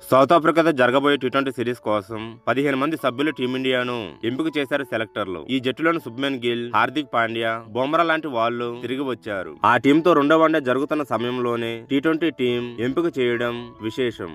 South ఆఫ్రికాతో జరగబోయే T20 series కోసం 15 మంది సభ్యులు టీమిండియాను ఎంపిక చేశారు సెలెక్టర్లు. ఈ జట్టులోని శుభ్మన్ గిల్, హార్దిక్ పాండ్యా, బుమ్రా లాంటి వాళ్ళు తిరిగి వచ్చారు. ఆ టీంతో రెండో వన్డే జరుగుతున్న సమయంలోనే టీ20 టీం ఎంపిక చేయడం విశేషం.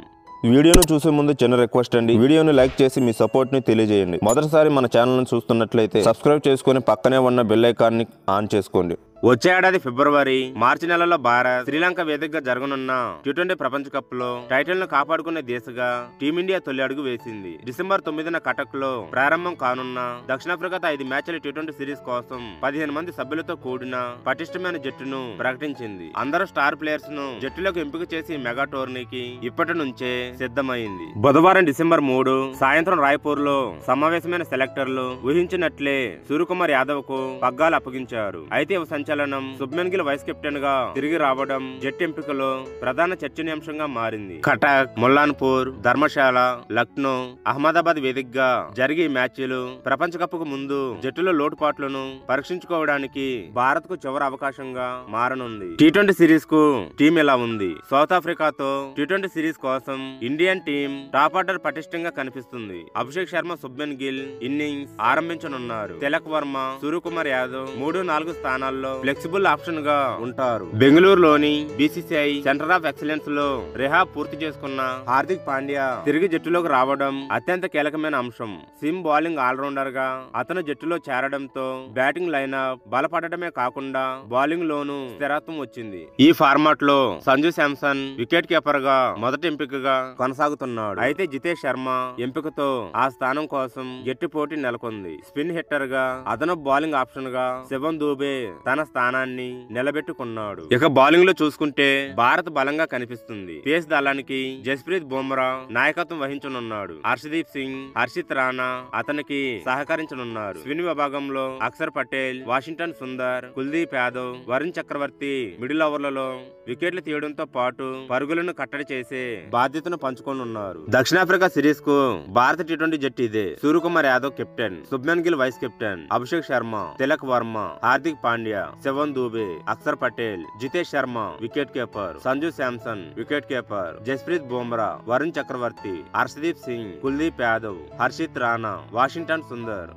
వీడియోను చూసే ముందు చిన్న రిక్వెస్ట్ అండి, వీడియోను లైక్ చేసి మీ సపోర్ట్ ని తెలియజేయండి. మొదటిసారి మన ఛానల్ ని చూస్తున్నట్లయితే సబ్స్క్రైబ్ చేసుకుని పక్కనే ఉన్న బెల్ ఐకాన్ ని ఆన్ చేసుకోండి. వచ్చే ఏడాది ఫిబ్రవరి, మార్చి నెలలో భారత్, శ్రీలంక వేదికగా జరగనున్న టీ20 ప్రపంచ కప్ లో టైటిల్ ను కాపాడుకునే దిశగా టీమిండియా తొలి అడుగు వేసింది. డిసెంబర్ 9న కటక్ లో ప్రారంభం కానున్న దక్షిణాఫ్రికాతో 5 మ్యాచ్ల టీ20 సిరీస్ కోసం 15 మంది సభ్యులతో కూడిన పటిష్టమైన జట్టును ప్రకటించింది. అందరూ స్టార్ ప్లేయర్స్ ను జట్టులోకి ఎంపిక చేసి మెగా టోర్నీకి ఇప్పటి నుంచే సిద్ధమైంది. బుధవారం డిసెంబర్ 3 సాయంత్రం రాయ్పూర్ లో సమావేశమైన సెలెక్టర్లు ఊహించినట్లే సూర్యకుమార్ యాదవ్ కు పగ్గాలు అప్పగించారు. అయితే శుభ్మన్ గిల్ వైస్ కెప్టెన్ గా తిరిగి రావడం జట్టు ఎంపికలో ప్రధాన చర్చనీయాంశంగా మారింది. కటక్, ముల్లాన్పూర్, ధర్మశాల, లక్నో, అహ్మదాబాద్ వేదికగా జరిగే మ్యాచ్లు ప్రపంచ కప్ కు ముందు జట్టులో లోటుపాట్లను పరీక్షించుకోవడానికి భారత్ కు చివరి అవకాశంగా మారనుంది. టీ20 సిరీస్ కు టీం ఎలా ఉంది? సౌత్ ఆఫ్రికాతో టీ20 సిరీస్ కోసం ఇండియన్ టీం టాప్ ఆర్డర్ పటిష్టంగా కనిపిస్తుంది. అభిషేక్ శర్మ, శుభ్మన్ గిల్ ఇన్నింగ్స్ ఆరంభించనున్నారు. తిలక్ వర్మ, సూర్యకుమార్ యాదవ్ 3-4 స్థానాల్లో ఫ్లెక్సిబుల్ ఆప్షన్ గా ఉంటారు. బెంగళూరులోని బీసీసీఐ సెంటర్ ఆఫ్ ఎక్సలెన్స్ లో రిహాబ్ పూర్తి చేసుకున్న హార్దిక్ పాండ్యా తిరిగి జట్టులోకి రావడం అత్యంత కీలకమైన అంశం. సిమ్ బౌలింగ్ ఆల్రౌండర్ గా అతను జట్టులో చేరడంతో బ్యాటింగ్ లైనప్ బలపడటమే కాకుండా బౌలింగ్ లోనూ స్థిరత్వం వచ్చింది. ఈ ఫార్మాట్ లో సంజు శాంసన్ వికెట్ కీపర్ గా మొదటి ఎంపికగా కొనసాగుతున్నాడు. అయితే జితేష్ శర్మ ఎంపికతో ఆ స్థానం కోసం గట్టి పోటీ నెలకొంది. స్పిన్ హిట్టర్ గా అదనపు బౌలింగ్ ఆప్షన్ గా శివం దూబే తన స్థానాన్ని నిలబెట్టుకున్నాడు. ఇక బౌలింగ్ లో చూసుకుంటే భారత్ బలంగా కనిపిస్తుంది. పేస్ దళానికి జస్ప్రీత్ బుమ్రా నాయకత్వం వహించనున్నాడు. హర్షదీప్ సింగ్, హర్షిత్ రాణా అతనికి సహకరించనున్నారు. స్పిన్ విభాగంలో అక్షర్ పటేల్, వాషింగ్టన్ సుందర్, కుల్దీప్ యాదవ్, వరుణ్ చక్రవర్తి మిడిల్ ఓవర్లలో వికెట్లు తీయడంతో పాటు పరుగులను కట్టడి చేసే బాధ్యతను పంచుకోనున్నారు. దక్షిణాఫ్రికా సిరీస్ కు భారత టీ20 జట్టు ఇదే. Suryakumar Yadav captain, Shubman Gill vice captain, Abhishek Sharma, Tilak Varma, Hardik Pandya, Shivam Dube, Axar Patel, Jitesh Sharma wicket keeper, Sanju Samson wicket keeper, Jasprit Bumrah, Varun Chakravarthy, Harshdeep Singh, Kuldeep Yadav, Harshit Rana, Washington Sundar.